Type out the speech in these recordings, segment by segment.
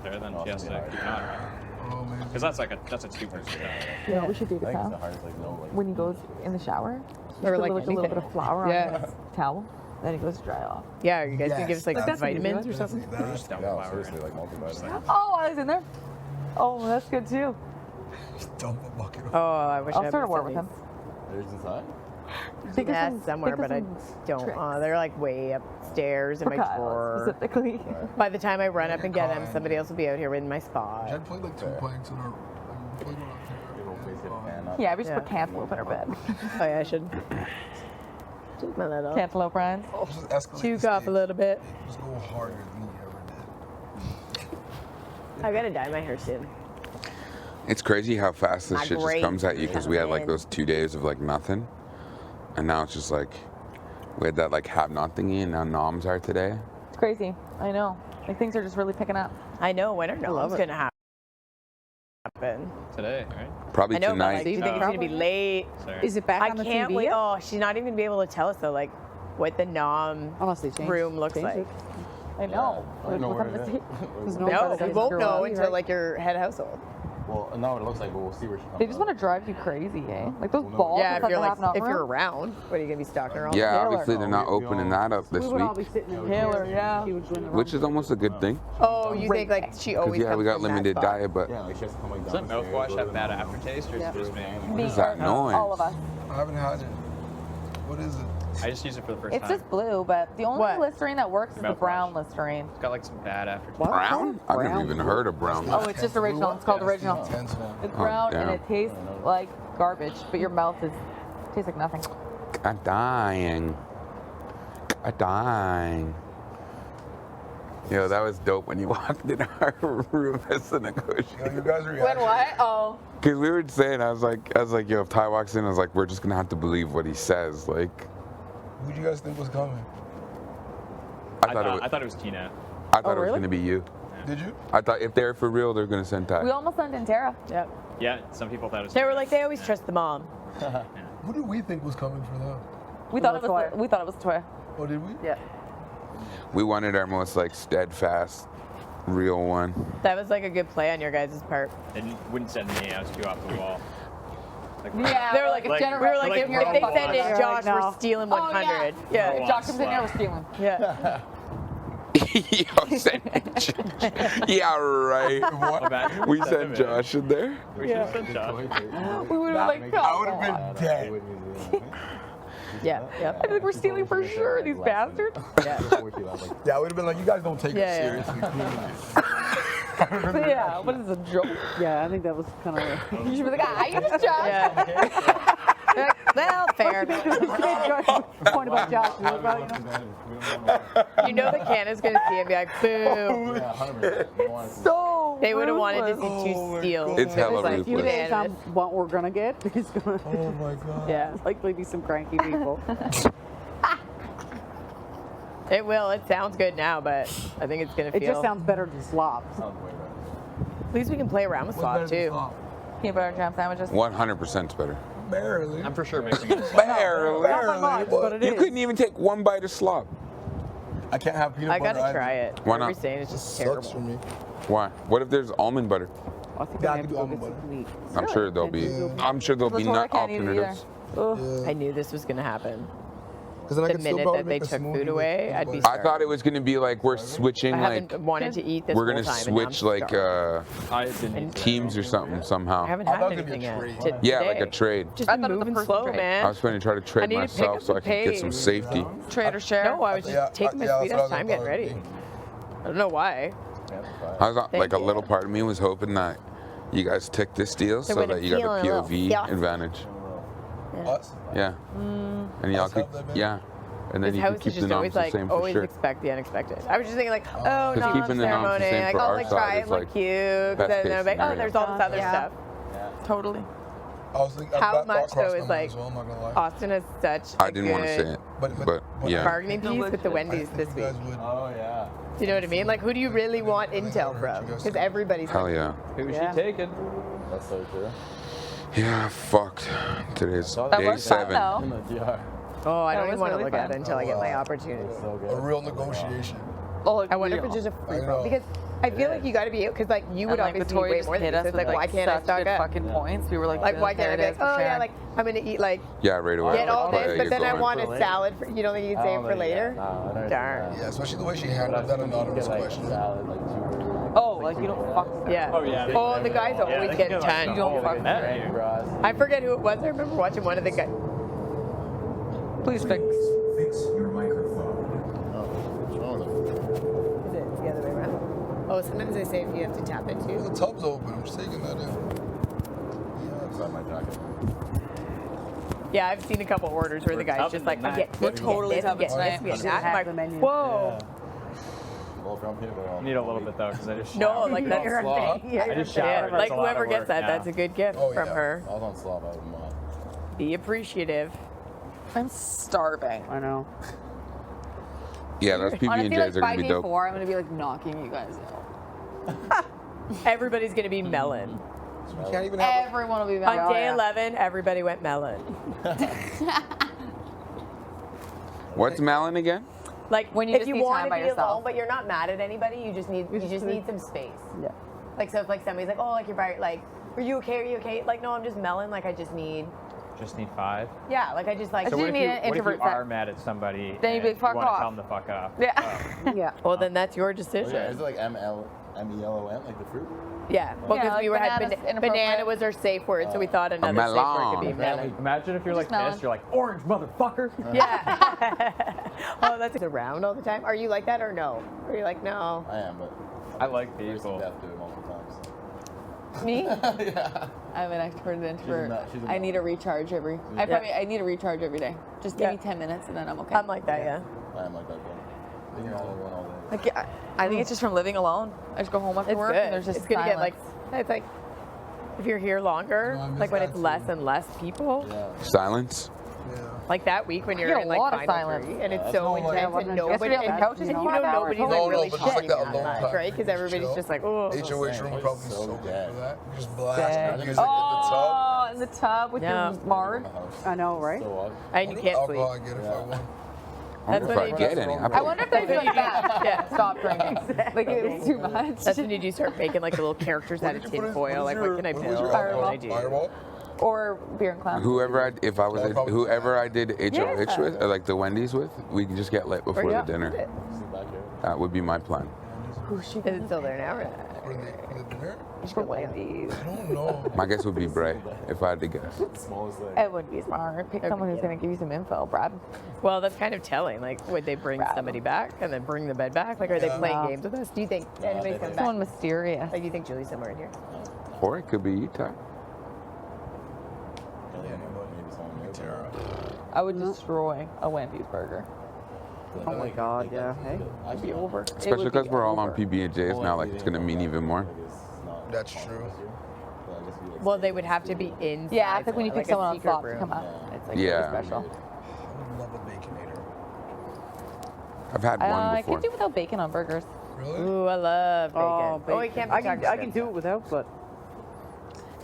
there, then she has to keep an eye on it. Oh, man. Because that's a 2-person job. You know, we should do this now. When he goes in the shower, just put like a little bit of flour on his towel, then he goes to dry off. Yeah, are you guys gonna give us like That's vitamins or good. something? Just dump flour seriously, in. like multivitamin. Oh, I was in there. Oh, that's good too. Just dump a bucket of Oh, I wish I I'll had start a my war with him. There's inside? Think of Yeah, some- somewhere, think of but I some don't. tricks. They're like way upstairs in For my Kyle, drawer. specifically. By the time I run up and get them, somebody else will be out here in my spot. Jen played like 2 planks in her. Like, we played one on Yeah, we just put cantaloupe in our bed. Oh yeah, I should. Take my little. Cantaloupe, Ryan. Just escalate Juke the off a stakes. little bit. Just go harder than you ever did. I gotta dye my hair soon. It's crazy how fast this Not shit just great. comes at you because we had like those 2 days of like nothing, and now it's just like we had that like have not thingy, and now noms are today. It's crazy. I know. Like things are just really picking up. I know when are no's gonna happen. Today, right? Probably I know, but tonight. like, do you think it's gonna be late? Sorry. Is it back I on the can't TV wait. yet? Oh, she's not even gonna be able to tell us though, like what the nom Unless they change. room looks change like. it. I know. I don't know Look where on it the is. tape. There's No, better we than won't know girl, until right? like your head household. Well, now what it looks like, but we'll see where she comes They just out. want to drive you crazy, eh? Like those Well, no. balls. Yeah, inside if you're the like half-and-hour if you're room. around, what are you gonna be stalking her all? Yeah, Taylor. obviously they're not opening that up this We would all be week, sitting in the Taylor, chair. yeah. She would join the which is almost a good thing. Oh, you think like she Because always yeah, comes we got from that limited spot. diet, but Yeah, like she has to come like Does down that mouthwash have bad aftertaste, or is it just me? what is that noise? All of us. I haven't had it. What is it? I just use it for the first It's time. just blue, but the only What? Listerine that works is the Mouthwash. brown Listerine. It's got like some bad aftertaste. Brown? I've never even heard of brown. Oh, it's just original. It's called original. Intense one. It's brown and damn. it tastes like garbage, but your mouth tastes like nothing. I'm dying. I'm dying. Yo, that was dope when you walked in our room as a negotiator. Yo, you guys are When what? Oh. Because we were saying, I was like, yo, if Ty walks in, I was like, we're just gonna have to believe what he says. Like, Who do you guys think was coming? I thought it was Tina. I thought it was really? gonna be you. Did you? I thought if they're for real, they're gonna send Ty. We almost sent in Tara. Yep. Yeah, some people thought it was. They were like they always trust the mom. Who do we think was coming for them? We thought it was Toya. Oh, did we? Yeah. We wanted our most like steadfast, real one. That was like a good play on your guys' part. They wouldn't send me. I was too off the wall. Like, Yeah. They were like, Like- we were like, like if they Pro send Bowl. in Josh, No. we're stealing Oh, 100. yeah. Yeah. Pro Josh comes in here, we're stealing. Yeah. Yo, send Josh. Yeah, right. Imagine We sent sent him in. Josh in there. We should have sent Josh. We would have like, I would have been dead. Yeah. Yep. I think we're stealing for sure, these bastards. Yeah. Yeah, I would have been like, you guys don't take Yeah, yeah. it seriously. But yeah, what is a joke? Yeah, I think that was kind of. You should be like, you just Josh. Yeah. Well, fair. Point about Josh. What about, you know? You know the Canada's gonna see it and be like, boo. So They would have wanted to ruthless. see two steals. It's hella Like, if you ruthless. think on what we're gonna get, he's gonna. Oh my god. Yeah. Likely be some cranky people. It will. It sounds good now, but I think it's gonna feel. It just sounds better than slop. At least we can play around with What's better slop than too. slop? Peanut butter and jam sandwiches. 100% better. Barely. I'm for sure mixing it. Barely. Not by much, but it You is. couldn't even take one bite of slop. I can't have peanut I butter. gotta try it. Why not? Everybody's saying it's It just sucks for terrible. me. Why? What if there's almond butter? I think Yeah, I I have could to do go get almond some meat. I'm sure there'll be. I'm sure there'll be Latoya nut can't eat it either. alternatives. Yeah. I knew this was gonna happen. Because then I The could still minute probably that they make a took smoothie food with away, peanut I'd be butter. I thought it was gonna be like we're switching I like haven't wanted to eat this we're whole gonna time, and now I'm switch like starving. I didn't eat teams or something I somehow. haven't I had thought it was anything gonna be a yet. trade. Yeah, Today. like a trade. Just I thought it was a moving person slow, trade. man. I was trying to try to I trade need to pick myself up so the I could get some pace. safety. Trade or share. No, I was just Yeah, taking my yeah, sweet that's ass what I time thought getting it ready. would be. I don't know why. I was like Thank a you. little part of me was hoping that you guys took this deal so when that it you got feeling the a little POV soft. advantage. Us? Yeah. And y'all Us could, have that bit? yeah. And then This you house could is keep the just noms always the like, same for always sure. expect the unexpected. I was just thinking like, oh, Because nom keeping the noms the ceremony. same Like, for oh, our like side try is it, look like cute. best Then case I'm like, oh, scenario. there's all this other Yeah. stuff. Totally. I was thinking, How that much, thought crossed though, is my mind like- as well, I'm not gonna lie. Austin has such I a didn't want to good say it, But- but yeah. bargaining piece with the I Wendy's think this you week. guys would. Oh yeah. Do you know what I mean? Like, who do you really want intel from? Because everybody's Hell yeah. Who's Yeah. she taking? That's so true. Yeah, fucked. Today's That day works out, 7. though. In the DR. Oh, I That don't even was want to really look at fun. it until I get my Oh, wow. opportunity. So good. A real negotiation. Oh, I wonder if it's just a free I for know. because I feel like you got to be, because like you would And, like, obviously eat way Victoria just more than hit me. us So it's with like, why can't I such stock good up? fucking points. We were like, Like, why there can't I it be like, is, oh for yeah, sure. like I'm gonna eat like Yeah, right away. get all Quiet, this, but you're then I going. want a salad. You don't think you'd save for later? Darn. Yeah, especially the way she handled that anonymous question. Oh, like you don't fuck with her. Yeah. Oh, yeah. Oh, the guys always they get get, like, 10. the whole fuck menu. I forget who it was. I remember watching one of the guys. Please fix. Fix your microphone. Is it the other way around? Oh, sometimes they say if you have to tap it too. The tub's open. I'm just taking that in. Inside my jacket. Yeah, I've seen a couple orders where the guy's just like, We're get We're this, totally get this, tubbing get tonight. this, get Should that. have I'm the like, menu. whoa. Well, from here, I need a little bit though, because I just No, showered. like that's You're Sloth. a yeah, I just yeah, showered. That's like a lot whoever of gets work that, now. that's a good gift Oh, from yeah. her. I was on slop out of the mod. Be appreciative. I'm starving. I know. Yeah, those Honestly, PB&Js like are by gonna be day dope. 4, I'm gonna be like knocking you guys out. Everybody's gonna be melon. You can't even have Everyone will be On mad. day 11, everybody went melon. What's melon again? Like When you if just you need want time to by be yourself. alone, but you're not mad at anybody, you just need some space. Yeah. Like so, if like somebody's like, oh, like you're by, like, are you okay? Are you okay? Like, no, I'm just melon. Like I just need, Just need 5. yeah. Like I just like. So you what if need you, an what if you introvert are set. mad at somebody Then you'd be and like, "Fuck you want to off." tell them to fuck off? Yeah. Yeah. Well, then that's your Oh, decision. yeah, is it like M-E-L-O-N, like the fruit? Yeah, well, because Yeah, we like had banana's banana inappropriate. was our safe word, so we thought another safe word could be melon. melon. Imagine if you're like Just melon. pissed, you're like, orange motherfucker. Yeah. Oh, that's around all the time. Are you like that or no? Are you like no? I am, but I like I used to people. death to it multiple times. Me? Yeah. I'm an extrovert introvert. she's a I need a recharge every. I need a recharge every day. Just give Yeah. me 10 minutes and then I'm okay. I'm like that, yeah. I am like that, though. Being all alone all day. Like, I think it's just from living alone. I just go home after It's work good. and there's just it's gonna get like, silence. it's like, if you're here longer, No, I miss like when that it's too. less and less people, Yeah. Silence. Yeah. like that week when you're get a in like lot of final silence. 3, and it's Yeah, so that's all, like, intense, and Yesterday nobody, on the and, couch is and you 5 know hours. nobody's No, like no, really but just like shitting that on alone that, time. right? Because everybody's Chill. just like, oh. HOH room would probably be So so good dead. for that. You just blast Dead. music in the tub. Oh, in the tub with Yeah. your Mars. I know, right? So what? And you What can't alcohol sleep. I get if I want. I wonder That's if I what get they any. I wonder if they do like that. Yeah. Stop drinking. Like it's too much. That's when you do start making like the little characters out of What did you put in- tinfoil. Like, what can I what build? was your What can alcohol? I do? Fireball? Or beer and clown. Whoever I'll probably whoever I did HOH Yeah. with, or like the Wendy's with, we can just get lit before yeah. the dinner. Sleep back here. That would be my plan. Is it still there now? Or? For the dinner? For Wendy's. I don't know. My guess would be Bray, if I had to guess. Smallest thing. It would be smart. Pick someone who's going to give you some info, Brad. Well, that's kind of telling. Like, would they bring somebody back and then bring the bed back? Like, are they Yeah. playing No. games with us? Do you think anybody's coming back? Someone mysterious. Like, do you think Julie's somewhere in here? Or it could be you, Ty. Maybe someone new. Tara. I would destroy a Wendy's burger. Oh my God, yeah. Hey. I'd Be over. It Especially would be because we're all on over. PB&Js now, like it's gonna mean even more. That's true. Well, they would have to be inside. Yeah, it's like when you pick a someone on secret slot to room. come up. It's like Yeah. really special. I would love a baconator. I've had one I before. could do without bacon on burgers. Really? Ooh, I love bacon. Oh, bacon. it can't be I can chocolate do it without, but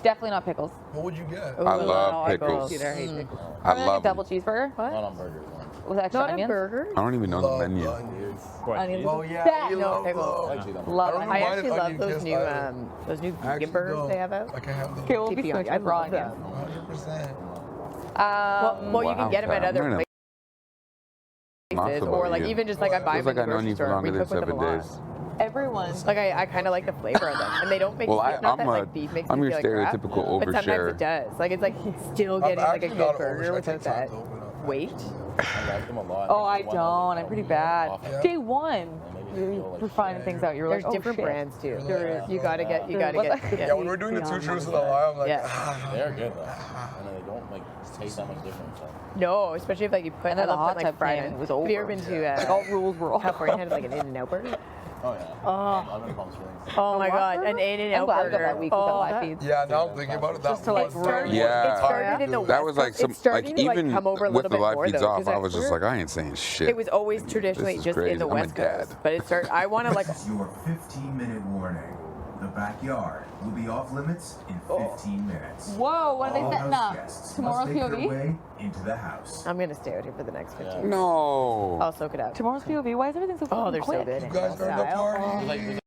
Definitely not pickles. What would you get? Ooh, I love I pickles. I hate pickles. I Or like love a double them. cheeseburger What? Not on burgers, one. with extra Not a onions. burger. I don't even know the Love menu. onions. What, Onions. cheese? Oh yeah, That- you no love pickles. those. I like cheese on burgers. Love I don't it. know I why actually did love onion those kiss new either. vegan Actually burgers don't. they have out. Like I have the Okay, we'll be TP switching I with raw love again. them. 100%. Well, you Wow, can get them at Ty, other I'm learning places, lots or about like you. even just like I buy Feels them like in the I've known grocery you for store. We longer than cook with them 7 a lot. days. Everyone. Like I kind of like the flavor of them, and they don't make Well, me feel, not that I'm like beef makes I'm me your feel like crap, stereotypical but sometimes overshare. it does. Like it's like still I'm getting like a actually not good an burger overshare. I without take time that to open up. weight. I like them a lot. Oh, I One of them, don't. I'm pretty bad. Yeah. Day one, And maybe they feel like you're finding things out. You're There's like, oh different shit. brands too. There is. You gotta get. What's that? Yeah, when we're doing the two truths and a lie, I'm like, Yeah. They're good though, and then they don't like taste that much different. So. No, especially if like you put. And I then the love hot putting, tub like fried. came and it was Have you ever over. been to Like all rules were off. California? Had like an In-N-Out burger. Oh yeah. Oh. I'm in Palm Springs. Oh my what god, burger? an In-N-Out I'm glad I got burger. that week without Oh, live feeds. yeah, now I'm thinking about it. That Just to, like, was the ruin one Yeah. It started in the That was like West some, Coast. It's like starting to, even come over a with little the bit live more, feeds though, off, 'cause I at was just first like, I ain't saying shit. It was always traditionally This is just in crazy. the I'm a West Coast, dad. but it started. I want to like. This is your 15-minute warning. The backyard will be off limits in 15 minutes. Whoa, what are they All setting house up? guests Tomorrow's must make their POV? way into the house. I'm gonna stay out here for the next 15 minutes. No. I'll soak it up. Tomorrow's POV. Why is everything so Oh, fucking they're quick? so good. You guys are in the Style. party. There's like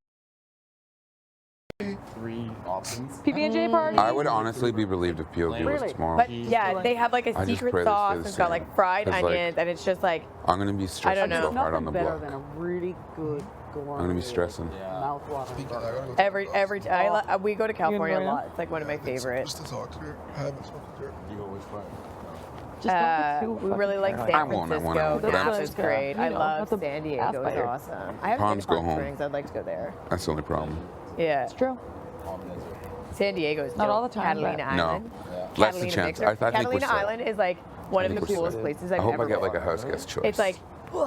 3 options. PB&J party. I would honestly be relieved if POV was Really? tomorrow. But yeah, they have like a I just pray secret they sauce. stay the It's got same. like fried 'Cause, like, onions, and it's just like I'm gonna be stressing don't know. so hard on the better block. than a really good I'm gonna be stressing. mouth-watering burger. every we go to California a enjoy lot. It's like one of my favorites. Just to talk to her. I haven't spoken to her. You go which way? Just don't get too We really like fucking San I Francisco. won't, but Napa I'm is just- great. I you know, love that's a San Diego. It's aspire. awesome. I haven't Palms been to go Palm home. Springs. I'd like to go there. That's the only problem. Yeah, It's true. San Diego's Not dope. all the time, Catalina but- No. Island. Less the Catalina chance. Mixer. I think we're Catalina set. Island is like one of think the we're coolest set. places I I've hope ever I get like been. a house guest choice. It's like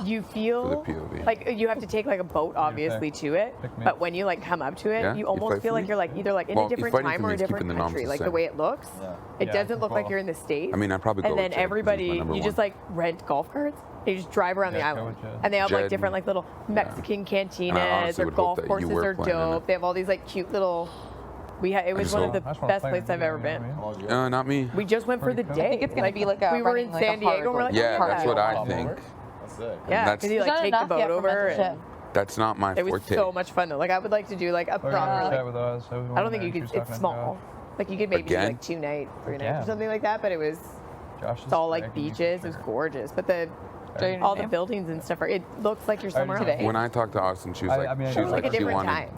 you feel For the POV. like you have to take like a boat obviously to it, Pick me. but when you like come up to it, Yeah? you You almost fight feel for like me? you're like either like in Well, a different fighting for time me or a is keeping different the norms country, the like the same. way it looks. It Yeah, doesn't look like well- you're in the States. I mean, I'd probably go and then with Jed 'cause he's my everybody, number you one. just like rent golf carts. You just drive around the Yeah, go island, with Jed. and they have like Jed, different like little Mexican And I cantinas. honestly Their would hope golf that you courses were are playing in dope. it. They have all these like cute little. It was just one hope- of I the just wanna best play places it, I've ever you know been. what I mean? Not me. We just went for the Pretty cool. day. I think it's gonna be like a we were running, in like, a San Diego. hard, And we're like, Yeah, oh, that's yeah. what I Hop think. over? That's it. Yeah, That's- because you There's like not take the enough boat yet for over. mentorship. And That's not my it was forte. so much fun though. Like I would like to do like a Or you proper. can chat Like, with us. I don't think you could. It's small. Like you could maybe do Again? like 2 nights, 3 nights, Yeah. or something like that. But it was Josh it's all like beaches. It was gorgeous. But all the buildings and stuff are. It looks like you're somewhere today. else. When I talked to Austin, she was I like, mean, she was like a like, she different wanted, time.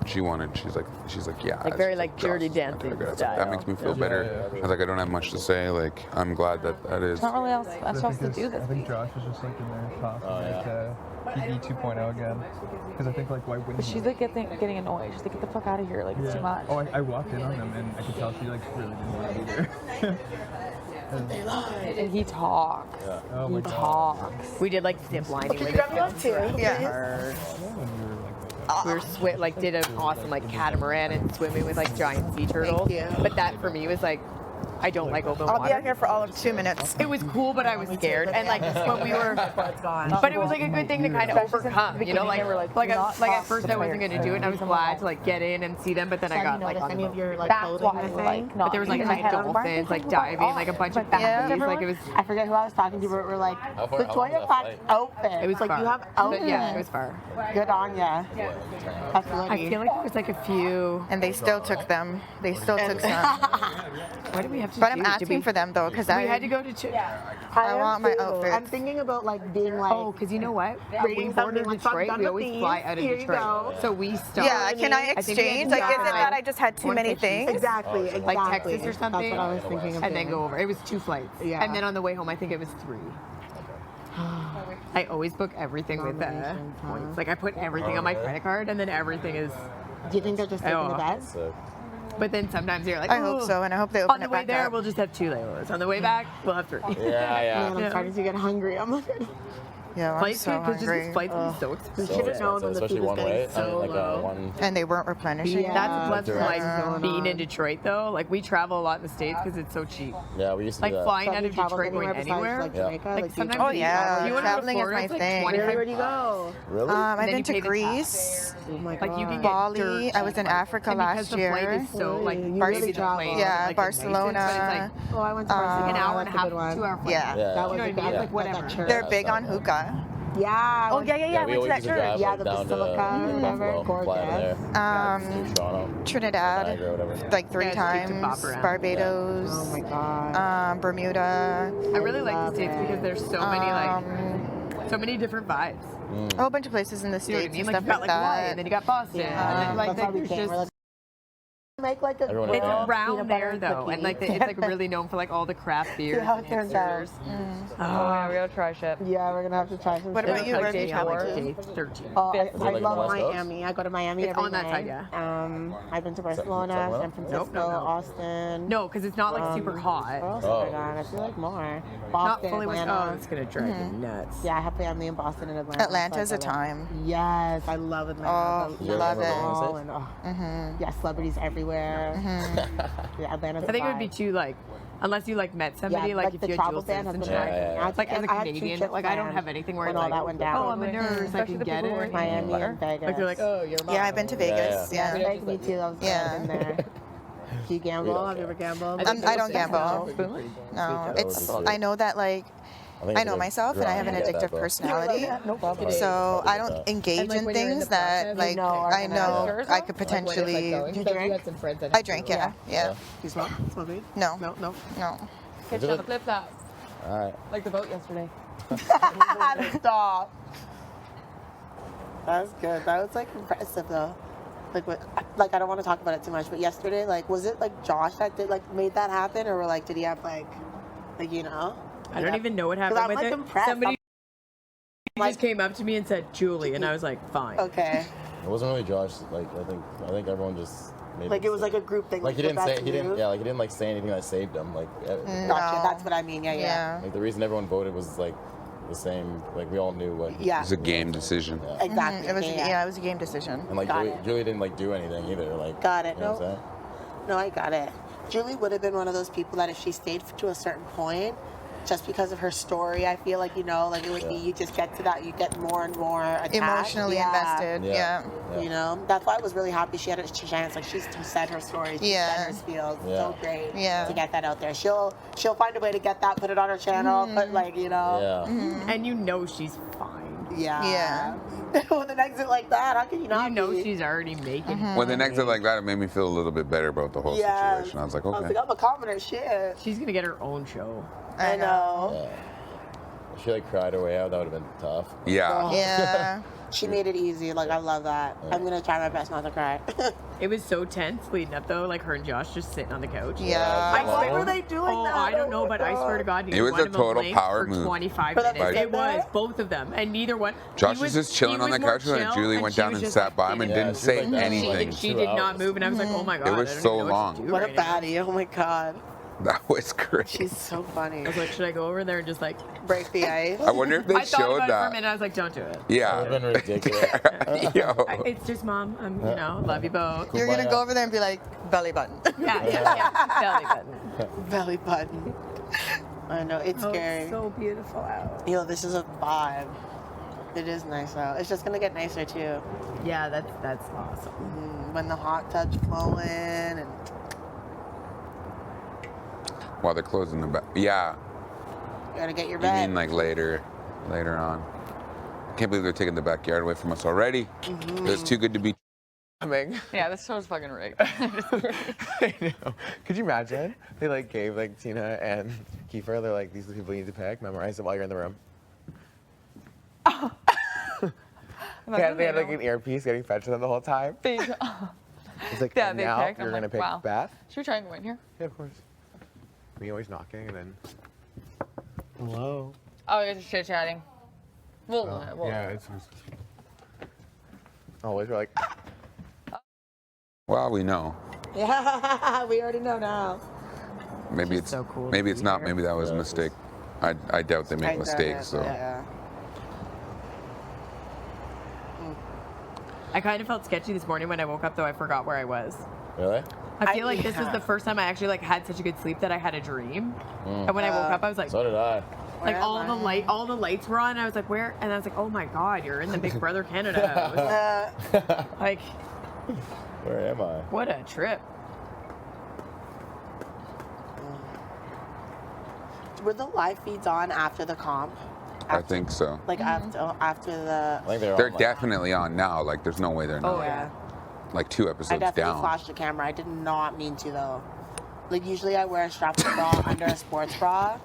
she's like, yeah. Like it's very, just like, dirty Josh. dancing I was like, style. that makes me feel Yeah, better. yeah, yeah. I was like, I don't have much to say. Like, I'm glad that is. There's not really else to do this I think week. Josh is just like in there talking Oh, like PB 2.0 again. Because I think like why wouldn't But he? she's like getting annoyed. She's like, get the fuck out of here. Like, it's too much. Oh, I walked in on them and I could tell she like really didn't want to be there. And he talks. Oh my He God. talks. We did like zip lining with it. Yeah. We were did an awesome like catamaran and swimming with like giant sea turtles. you. But that for me was like, I don't like open I'll be water. out here for all of 2 minutes. It was cool, but I was scared. And like when we were, but it was like a good thing to kind of overcome, you know, like at first I wasn't gonna do it, and I was glad to like get in and see them, but then I got like on the boat. your like That's why I like not. But there was like in my giant head, I was dolphins, like diving, like a bunch of Yeah. fatties, like it was. I forget who I was talking to, but we're like, How far- the how long was toilet that pack's flight? open. It was like far. you have But open. yeah, it was far. Good on ya. That's I lucky. feel like there was like a few. And they still took them. They still took some. What did we have to But do? I'm asking for them though, because We had to go to. I want my outfit. I'm thinking about like being like. Oh, because you know what? When we Reading boarded something, like, Detroit, done we the always things. fly out of Here you Detroit. go. So we stop. Yeah, can I think we had to exchange? Like, is stop it in, that I just had too one many of the things? Exactly, exactly. like Texas or something. That's what I was thinking of And then doing. go over. It was 2 flights. Yeah. And then on the way home, I think it was 3. I always book everything with Combinations, huh? points. Like I put everything on my credit card, and then everything is. Do you think they're just taking Oh. the bets? So, But then sometimes you're like, I hope "Ooh." so, and I hope they open On the it way back there, up. we'll just have 2 layovers. On the way back, we'll have 3. yeah. Man, I'm Yeah. starting to get hungry. I'm like, Yeah, I'm Flights so good because just hungry. these flights are so expensive. So should've known expensive, when the especially food was one getting way. I so mean, like low. one. And they weren't replenishing. Yeah. That's a plus from like Going being on. in Detroit though. Like we travel a lot in the States because it's so cheap. Yeah, we used to Like do that. flying So out have you of traveled Detroit going anywhere besides, anywhere. like Yeah. Jamaica? Like Like, do you sometimes Oh, travel yeah. anywhere? you want to go to Traveling is Florida, my it's like thing. 25 Where do you go? Really? I've then been you to pay the Greece, Oh my god. Like you can get Bali. dirt I was in cheap. Africa And because last the flight year. is so like You maybe really the travel. plane is, Yeah, like, the nicest, Barcelona. but it's Oh, I went to Barcelona. like an hour and a That's half, good one. 2 hour flight. Yeah. Yeah. That was You know what I a mean? good Like, like whatever. that church. They're big on hookah. Yeah. Oh, yeah, we I went to always that used to church. drive Yeah, like, the down Basilica, to whatever, Buffalo, fly gorgeous. there. Um, Toronto, Trinidad, Niagara, whatever. like 3 Yeah, it's cheap to times. bop around. Barbados. Oh my god. Bermuda. I really like the love States it. because there's so many so many different vibes. A whole bunch of places in the You know what I States mean? and Like stuff you got like like Hawaii, that. and then you got Boston, and then like That's how we there's came. just We're like, make like a Everyone it's does that. around peanut butter there and though, and like cookies. it's like really known for like all the craft beers how and it turns out. hipsters. Oh, yeah, we gotta try shit. Yeah, we're gonna have to try some. What shit. about you? Where have you Day 4, traveled to? day 13. Oh, I it like on love the West Coast? Miami. I go to Miami It's every on that night. side, yeah. I've been to Barcelona, Sacramento? San Francisco, no. Austin. No, because it's not like super Where hot. else Oh. have I gone? I feel like more. Not Boston, fully with. Oh, Atlanta. it's gonna drive you nuts. Yeah, I have family in Boston and Atlanta. Atlanta's so a I love- time. Yes, I love Atlanta. Oh, The You ever love been to it. Atlanta? mall and, yeah, celebrities everywhere. Yeah, Atlanta's I think it would a be vibe. too like, unless you like met somebody, Yeah, like if the you had travel dual ban has been citizenship. hard. Yeah. I Like as a I had 2 Canadian, trips like I don't planned have anything where when it's all like, that went down. oh, I'm a nurse, I Especially can the get people who are it. in Miami Water. and Vegas. Like they're like, oh, you're. Yeah, I've been to Vegas. Yeah. Yeah. Vegas, me too. That was Yeah. good in there. Do you gamble? Have you ever gambled? I don't gamble. Spoon? No, That it's. would be I know that like I know myself, and I have an addictive personality. No problem. So I don't engage in things that, like, I know I could potentially. You drink? I drink, yeah. You smoke? Smoke weed? No. No. Catch on the flip flop. All right. Like the boat yesterday. Stop. That's good. That was like impressive though. Like what? Like I don't want to talk about it too much, but yesterday, like, was it like Josh that made that happen, or like did he have like you know? I don't even know what happened with it. Somebody just came up to me and said Julie, and I was like, fine. Okay. It wasn't really Josh. Like I think everyone just made Like it was like a group thing. Like he didn't like say anything that saved him. Like Gotcha. That's what I mean. Yeah. Like the reason everyone voted was like the same. Like we all knew what. It was a game decision. Yeah. Exactly. It was it was a game decision. And like Julie didn't like do anything either. Like got it. You know what I'm saying? No, I got it. Julie would have been one of those people that if she stayed to a certain point, just because of her story, I feel like, you know, like it would be, you just get to that, you get more and more attached. Emotionally invested, yeah. You know, that's why I was really happy she had a chance. Like she said her story, she said her spiels. So great to get that out there. She'll find a way to get that, put it on her channel, put like, you know. And you know she's fine. Yeah. With an exit like that, how can you not? You know she's already making it. When an exit like that, it made me feel a little bit better about the whole situation. I was like, okay. I was like, I'm a commoner, shit. She's gonna get her own show. I know. Yeah. If she like cried her way out, that would have been tough. Yeah. Yeah. She made it easy. Like, I love that. I'm gonna try my best not to cry. It was so tense leading up though, like her and Josh just sitting on the couch. Yeah. Why were they doing that? I don't know, but I swear to God, It was a total power for move. 25 minutes. It was both of them, and neither one. Josh was just chilling on the couch, and Julie went down and sat by him and didn't say anything. She did not move, and I was like, oh my God. It was so long. What a baddie. Oh my God. That was great. She's so funny. I was like, should I go over there and just like break the ice? I wonder if they I thought showed about it for a that. minute. I was like, don't do it. Yeah. That would have been ridiculous. Yo. It's just mom. You know, love you both. You're gonna go over there and be like, belly button. Yeah. Belly button. Belly button. I know, it's scary. It's so beautiful out. Yo, this is a vibe. It is nice out. It's just gonna get nicer too. Yeah, that's awesome. When the hot tub's flowing and. While they're closing the back. Yeah. You gotta get your You bed. mean like later on. Can't believe they're taking the backyard away from us already. It was too good to be coming. Yeah, this show's fucking rigged. I know. Could you imagine? They like gave like Tina and Kiefer, they're like, these are the people you need to pick, memorize it while you're in the room. They had like an earpiece getting fed to them the whole time. It's like, Yeah, and they now picked. you're I'm gonna like, pick wow. Beth? Should we try and go in here? Yeah, of course. Me always knocking and then. Hello. Oh, you're just chit chatting. Well, Yeah, it's. Always we're like. Well, we know. Yeah, we already know now. Maybe it's so cool maybe to it's be not. here. Maybe that was a mistake. I doubt they make mistakes. So. Yeah. I kind of felt sketchy this morning when I woke up, though I forgot where I was. Really? I feel like this is the first time I actually like had such a good sleep that I had a dream. And when I woke up, I was like, So did I. like all the lights were on. And I was like, where? And I was like, oh my God, you're in the Big Brother Canada house. Like, Where am I? what a trip. Were the live feeds on after the comp? I think so. Like after the. I think they're They're on, definitely on now. Like, there's no way they're not. Oh yeah. Like 2 I episodes definitely down. flashed the camera. I did not mean to though. Like usually I wear a strapless bra under a sports bra.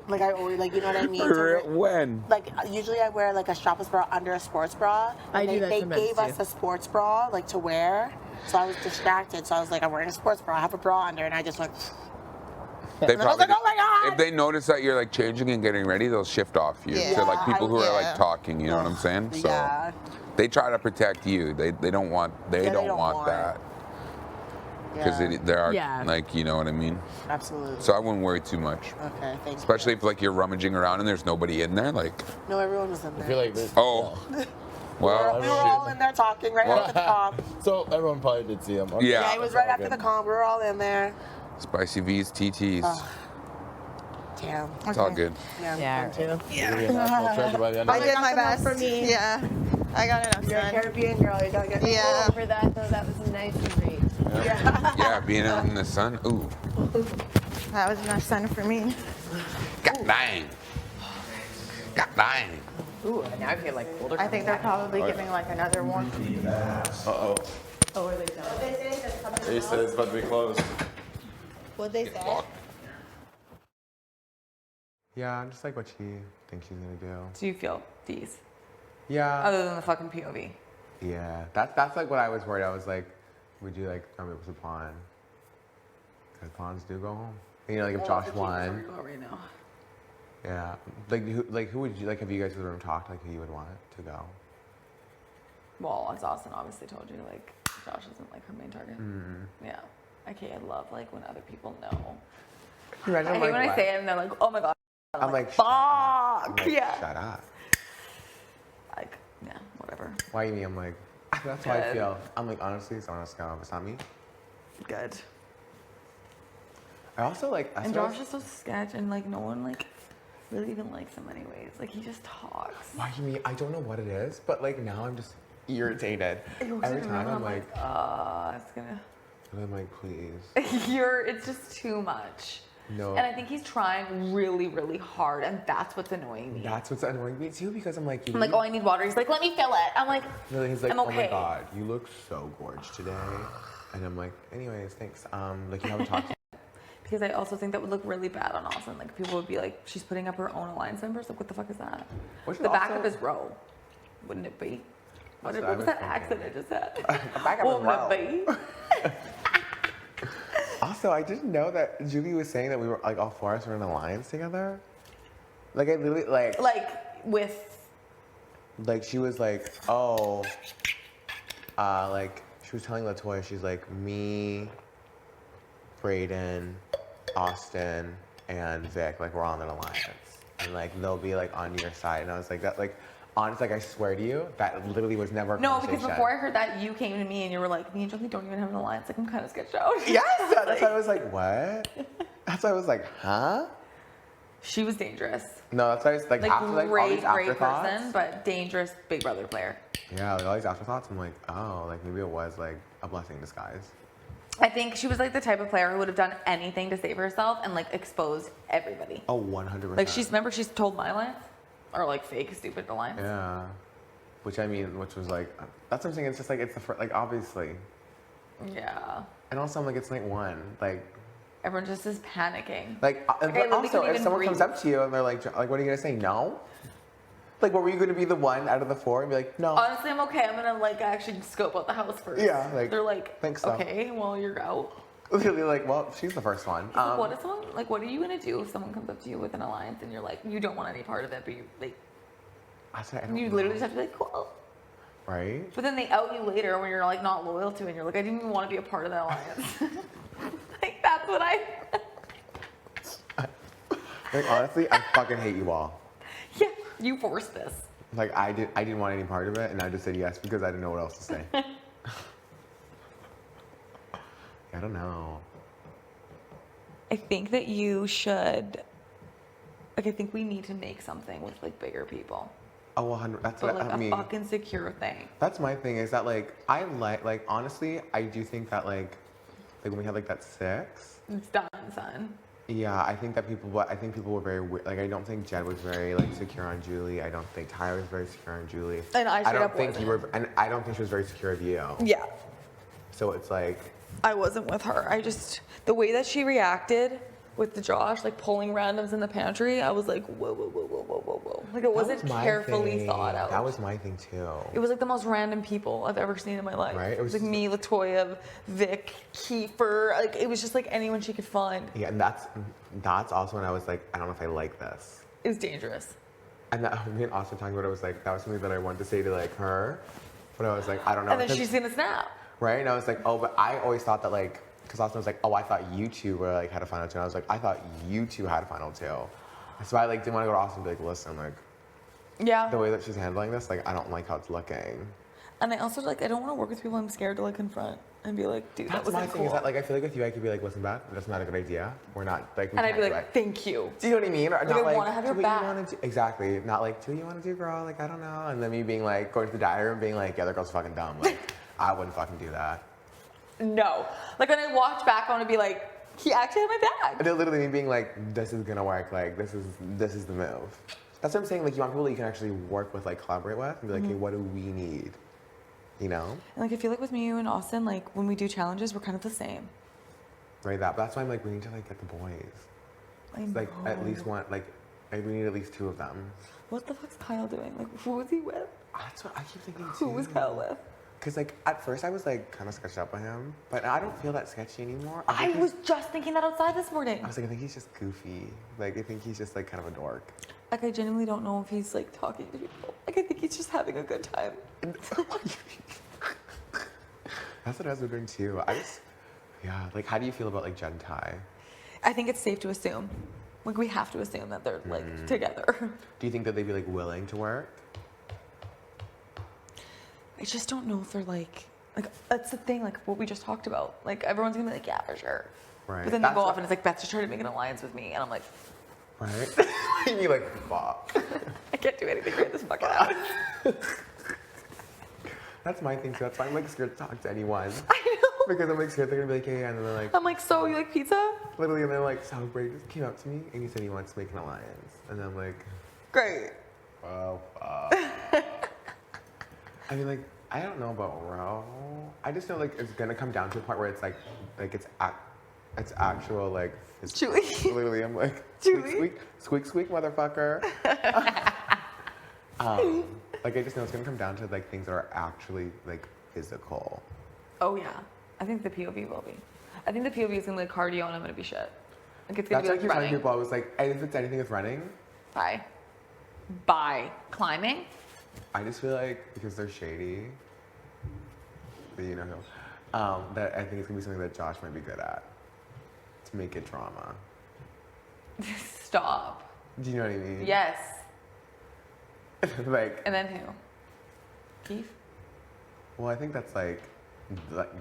Like I always like, you know what I mean? When? Like usually I wear like a strapless bra under a sports bra. I do that They sometimes, gave us too. a sports bra like to wear. So I was distracted. So I was like, I'm wearing a sports bra. I have a bra under, and I just went. They And I was probably like, oh my God! If they notice that you're like changing and getting ready, they'll shift off you Yeah. to like people who are Yeah. like talking. You know what I'm saying? So Yeah. they try to protect you. They don't want they don't don't want want that because Yeah. there are Yeah. like, you know what I mean. Absolutely. So I wouldn't worry too much. Okay, thank Especially if like you're rummaging around and there's nobody in there. Like, you. No, everyone was in I there. feel like this. oh, well, we were all in there talking right after the comp. So everyone probably did see him. Okay. Yeah. Yeah, it was right after the comp. We were all in there. spicy V's, TTs. Damn. It's all good. Yeah. Too. It'll be a national treasure by the end of I it. did my enough best. for me. Yeah. I got enough You're a done. Caribbean girl. You gotta get Yeah. For that, though, that was nice and great. Yeah, being out in the sun. Ooh, That was enough sun for me. God dang. God dang. Ooh, now I feel like older. I think they're probably giving like another one. Uh-oh. Oh, are they done? They said it's about to be closed. What'd they say? Yeah, I'm just like what she thinks she's gonna do. Do you feel these? Yeah. Other than the fucking POV. Yeah, that's like what I was worried. I was like, would you like come up with a pawn? Because pawns do go home. You know, like if Josh won. Right now. Yeah, who would you like? Have you guys in the room talked like who you would want to go? Well, as Austin obviously told you, like Josh isn't like her main target. Yeah. Okay, I love like when other people know. Imagine, I hate when I say it and they're like, oh my god. I'm like, fuck. Yeah. Shut up. Like, yeah, whatever. Why you mean? I'm like, that's how I feel. I'm like, honestly, someone else go. It's not me. Good. I also like. And Josh is so sketch and like no one like really even likes him anyways. Like he just talks. Why you mean? I don't know what it is, but like now I'm just irritated. Every time I'm like, it's gonna. And I'm like, please. It's just too much. No. And I think he's trying really, really hard, and that's what's annoying me. That's what's annoying me too, because I'm like, I'm like, oh, I need water. He's like, let me fill it. I'm like, really? He's like, I'm okay. Oh my god, you look so gorgeous today. And I'm like, anyways, thanks. Like you haven't talked. Because I also think that would look really bad on Austin. Like people would be like, she's putting up her own alliance members. Like, what the fuck is that? The back of his row, wouldn't it be? What was that accent I just had? The back of his row. Wouldn't it be? Also, I didn't know that Julie was saying that we were like all four of us were in an alliance together. Like I literally like with she was like, oh, like she was telling LaToya, she's like me, Brayden, Austin, and Vic, like we're all in an alliance, and like they'll be like on your side, and I was like that like. Honestly, like I swear to you, that literally was never a conversation. Because before I heard that, you came to me and you were like, me and Jolie don't even have an alliance. Like, I'm kind of sketched out. Yes! That's why I was like, what? That's why I was like, huh? She was dangerous. No, that's why I was like after like all these great afterthoughts. person, but dangerous Big Brother player. Yeah, like all these afterthoughts, I'm like, oh, like maybe it was like a blessing in disguise. I think she was like the type of player who would have done anything to save herself and like exposed everybody. Oh, 100%. Like she's told my alliance. Or like fake stupid alliance. Yeah, which was like, that's what I'm saying. It's just like it's the first, like obviously. Yeah. And also, I'm like, it's night one, like. Everyone just is panicking. Like, but also, if someone comes up to you and they're like, what are you gonna say? No. Like, what were you gonna be the one out of the four and be like, no? Honestly, I'm okay. I'm gonna like actually scope out the house first. Yeah, like. They're like, thanks. So. Okay, well you're out. Literally, like, well, she's the first one. What are you gonna do if someone comes up to you with an alliance and you're like, you don't want any part of it, but you like. You literally just have to be like, cool. Right? But then they out you later when you're like not loyal to it and you're like, I didn't even want to be a part of that alliance. Like that's what like honestly, I fucking hate you all. Yeah, you forced this. Like I didn't want any part of it and I just said yes because I didn't know what else to say. I don't know. I think that you should I think we need to make something with like bigger people. Oh, 100. That's but what like I mean. A fucking secure thing. That's my thing. Is that like I like honestly, I do think that like when we had like that 6. It's done, son. Yeah, I think people were very like. I don't think Jed was very like secure on Julie. I don't think Tyler was very secure on Julie. And I don't think you were, and I don't think she was very secure of you. Yeah. So it's like. I wasn't with her. The way that she reacted with the Josh, like pulling randoms in the pantry, I was like, whoa, whoa, whoa, whoa, whoa, whoa, whoa. Like it wasn't carefully thought out. That was my thing too. It was like the most random people I've ever seen in my life. Right? It was like me, LaToya, Vic, Kiefer. Like it was just like anyone she could find. Yeah, and that's also when I was like, I don't know if I like this. It was dangerous. And me and Austin talking about it was like, that was something that I wanted to say to like her, but I was like, I don't know. And then she's gonna snap. Right? And I was like, oh, but I always thought that like. Because Austin was like, oh, I thought you two were like had a final 2. And I was like, I thought you two had a final 2. And so I like didn't want to go to Austin and be like, listen, like, yeah, the way that she's handling this, like, I don't like how it's looking. And I also like I don't want to work with people I'm scared to like confront and be like, dude, that wasn't my thing. cool. Is that like I feel like with you I could be like, listen, Beth, that's not a good idea. We're not like. And I'd be like, thank you. Do you know what I mean? Or like, not I want to have your back. Exactly. Not like, do you want to do, girl? Like I don't know. And then me being like going to the diary room being like, yeah, that girl's fucking dumb. Like I wouldn't fucking do that. No. Like when I watch back, I want to be like, he actually had my back. And literally me being like, this is gonna work. Like this is the move. That's what I'm saying. Like, you want people that you can actually work with, like, collaborate with, and be like, hey, what do we need? You know? And, like, I feel like with me and Austin, like, when we do challenges, we're kind of the same. Right, that's why I'm like, we need to, like, get the boys. It's like, at least one, like, we need at least 2 of them. What the fuck's Kyle doing? Like, who was he with? That's what I keep thinking, too. Who was Kyle with? Because, like, at first I was, like, kind of sketched up by him, but I don't feel that sketchy anymore. I was just thinking that outside this morning. I was like, I think he's just goofy. Like, I think he's just, like, kind of a dork. Like, I genuinely don't know if he's, like, talking to people. Like, I think he's just having a good time. That's what I was wondering, too. Yeah, like, how do you feel about, like, Jen Tai? I think it's safe to assume. Like, we have to assume that they're, like, together. Do you think that they'd be, like, willing to work? I just don't know if they're, like, that's the thing, like, what we just talked about. Like, everyone's gonna be like, yeah, for sure. Right. But then they go off and it's like, Beth's just trying to make an alliance with me. And I'm like... Right? You're like, fuck. I can't do anything right this fucking house. That's my thing, too. That's why I'm, like, scared to talk to anyone. I know. Because I'm, like, scared they're gonna be like, yeah, and then they're like... I'm like, so, you like pizza? Literally, and they're like, so Brady just came up to me, and he said he wants to make an alliance. And I'm like... Great. Well, I mean, like, I don't know about Ro. I just know, like, it's gonna come down to a part where it's, like it's actual, like... It's Chewy. Literally, I'm like, Chewy. squeak, squeak, motherfucker. Like, I just know it's gonna come down to, like, things that are actually, like, physical. Oh, yeah. I think the POV will be. I think the POV is gonna be like cardio and I'm gonna be shit. Like, it's gonna be like running. People, I was like, if it's anything with running. Bye. Climbing? I just feel like, because they're shady, but you know who, that I think it's gonna be something that Josh might be good at. To make it drama. Stop. Do you know what I mean? Yes. Like. And then who? Keith? Well, I think that's like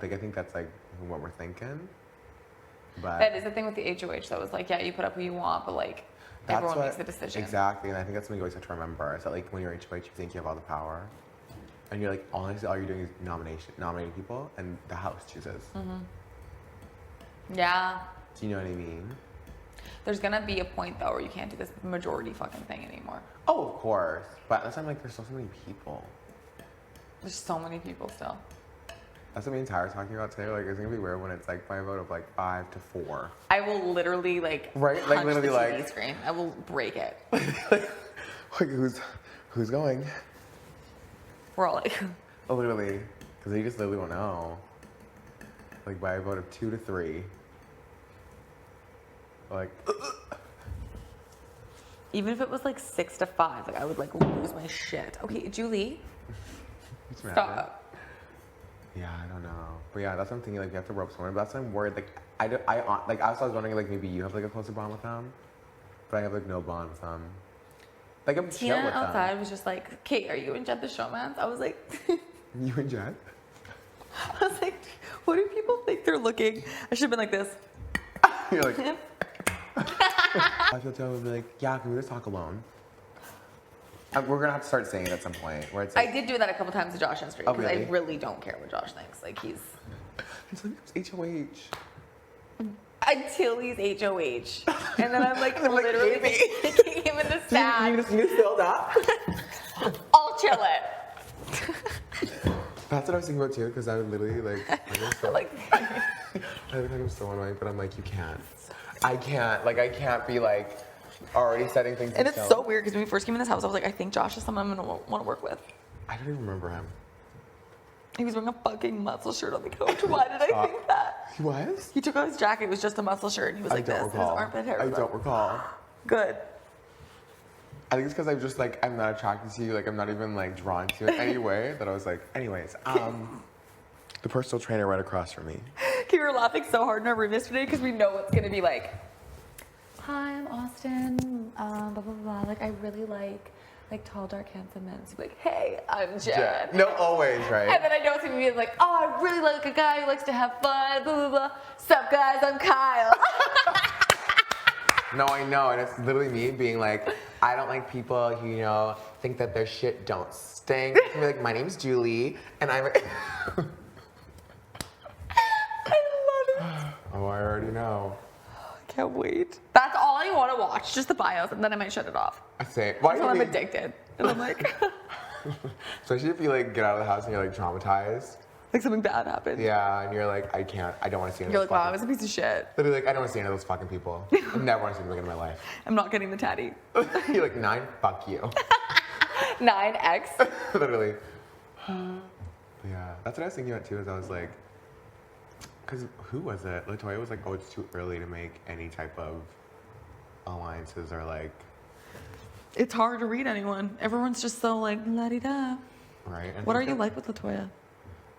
I think that's like what we're thinking. But that is the thing with the HOH that was like, yeah, you put up who you want, but like everyone makes the decision. Exactly, and I think that's something you always have to remember. Is that like when you're HOH, you think you have all the power, and you're like, honestly, all you're doing is nominating people, and the house chooses. Yeah. Do you know what I mean? There's gonna be a point though where you can't do this majority fucking thing anymore. Oh, of course, but that's why I'm like, there's so many people. There's so many people still. That's what me and Tyra are talking about today. Like, it's gonna be weird when it's like by a vote of like 5 to 4. I will literally like punch literally the TV like screen. I will break it. like who's going? We're all like, oh, literally, because they just literally won't know. Like by a vote of 2 to 3. Like. Even if it was like 6 to 5, like I would like lose my shit. Okay, Julie. Stop. Yeah, I don't know. But yeah, that's what I'm thinking. Like, you have to rope someone. But that's why I'm worried. Like, I was wondering, like, maybe you have like a closer bond with them, but I have like no bond with them. Like, I'm chill Tina with them. outside was just like, Kate, are you and Jed the showmans? I was like, you and Jed? I was like, what do people think they're looking? I should have been like this. You're like. I feel Joe would be like, yeah, can we just talk alone? We're gonna have to start saying it at some point. Where it's like, I did do that a couple times to Josh on street because I really don't care what Josh thinks. Like he's it's HOH. Until he's HOH, and then I'm like literally kicking him in the sack. You filled up. I'll chill it. That's what I was thinking about too, because I would literally like. I would think I'm so annoying, but I'm like, you can't. I can't. Like, I can't be like already setting things. And it's so weird because when we first came in this house, I was like, I think Josh is someone I'm gonna want to work with. I don't even remember him. He was wearing a fucking muscle shirt on the couch. Why did I think that? He was? He took off his jacket. It was just a muscle shirt. And he was like this. His armpit hair. I don't recall. Good. I think it's because I'm just like, I'm not attracted to you. Like, I'm not even like drawn to it anyway. That I was like, anyways, the personal trainer right across from me. We were laughing so hard in our room yesterday because we know it's going to be like, hi, I'm Austin, blah, blah, blah. Like, I really like tall, dark, handsome men. So like, hey, I'm Jen. No, always, right? And then I know it's going to be like, oh, I really like a guy who likes to have fun, blah, blah, blah. Sup, guys, I'm Kyle. No, I know, and it's literally me being like, I don't like people who, you know, think that their shit don't stink. Be like, my name's Julie, and I'm... I love it. Oh, I already know. can't wait. That's all I want to watch, just the bios, and then I might shut it off. I say, why Until I'm addicted. And I'm like, especially if you like get out of the house and you're like traumatized. like something bad happened. Yeah, and you're like, I don't want to see any You're of those like, wow, I was a piece of shit. Literally, like, I don't want to see any of those fucking people. I never want to see them again in my life. I'm not getting the tatty. You're like, 9, fuck you. 9X. Literally. Yeah, that's what I was thinking about too, is I was like, because who was it? Latoya was like, oh, it's too early to make any type of alliances or like. It's hard to read anyone. Everyone's just so like, la-di-da. Right. What are you like with Latoya?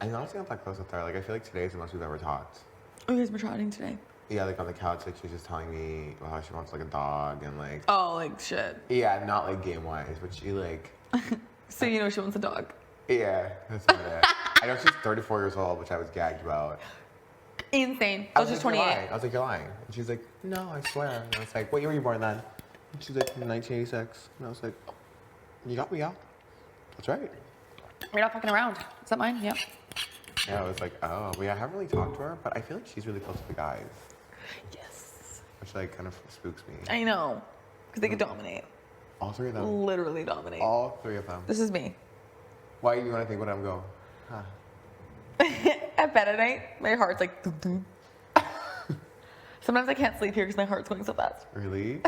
I'm honestly not that close with her. Like, I feel like today's the most we've ever talked. Oh, you guys were chatting today? Yeah, like on the couch, like she was just telling me how she wants like a dog and like. Oh, like shit. Yeah, not like game wise, but she like. So you know she wants a dog. Yeah, that's about it. I know she's 34 years old, which I was gagged about. Insane. I was just 28. I was like, you're lying. And she's like, no, I swear. And I was like, what year were you born then? And she's like, 1986. And I was like, you got me, yeah. That's right. You're not fucking around. Is that mine? Yep. Yeah, I was like, oh, but yeah, I haven't really talked to her, but I feel like she's really close to the guys. Yes. Which like kind of spooks me. I know. Because they could dominate. All 3 of them. Literally dominate. All 3 of them. This is me. Why do you want to think what I'm going? Huh. At bed at night, my heart's like, doo doo. Sometimes I can't sleep here because my heart's going so fast. Really?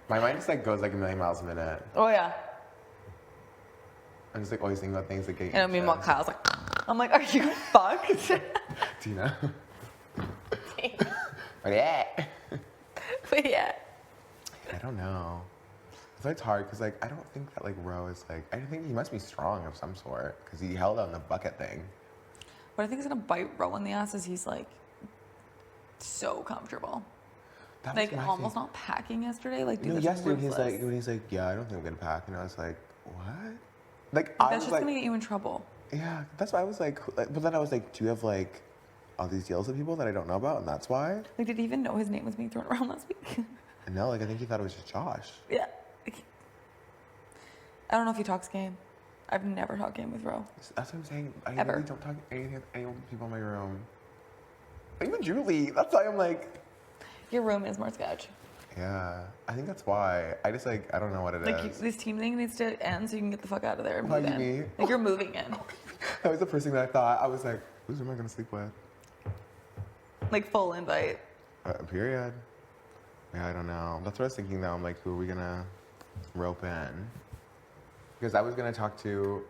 My mind just like goes like a million miles a minute. Oh yeah. I'm just like always thinking about things that get. And meanwhile, Kyle's like, I'm like, are you fucked? Tina. But yeah. But yeah. I don't know. So it's hard because like I don't think that like Ro is like, I think he must be strong of some sort because he held on the bucket thing. What I think is gonna bite Ro in the ass is he's like so comfortable. Like almost not packing yesterday. Like dude, no, yesterday he's like, yeah, I don't think I'm gonna pack, and I was like, what? Like I was just like, gonna get you in trouble. Yeah, that's why I was like, but then I was like, do you have like all these deals with people that I don't know about, and that's why? Like, did he even know his name was being thrown around last week? No, like I think he thought it was just Josh. Yeah. I don't know if he talks game. I've never talked game with Ro. That's what I'm saying. I really don't talk anything with any people in my room. Even Julie. That's why I'm like. Your room is more sketch. Yeah, I think that's why. I just like I don't know what it is. Like this team thing needs to end so you can get the fuck out of there and What move do you in. mean? Like you're moving in. That was the first thing that I thought. I was like, who's am I gonna sleep with? Like full invite. Period. Yeah, I don't know. That's what I was thinking though. I'm like, who are we gonna rope in? Because I was gonna talk to.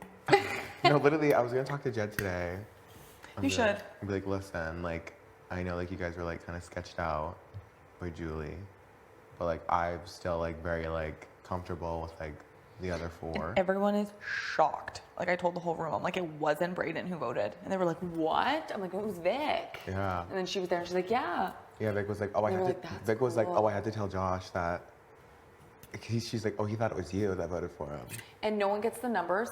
No, literally, I was gonna talk to Jed today. You should. I'd be like, listen, like, I know like you guys were like kind of sketched out by Julie, but like I'm still like very like comfortable with like the other 4. And everyone is shocked. Like I told the whole room, I'm like, it wasn't Brayden who voted, and they were like, what? I'm like, it was Vic. Yeah. And then she was there, and she's like, yeah. Yeah, Vic was like, oh, I had to. Like, Vic was like, oh, I had to tell Josh that. She's like, oh, he thought it was you that voted for him. And no one gets the numbers.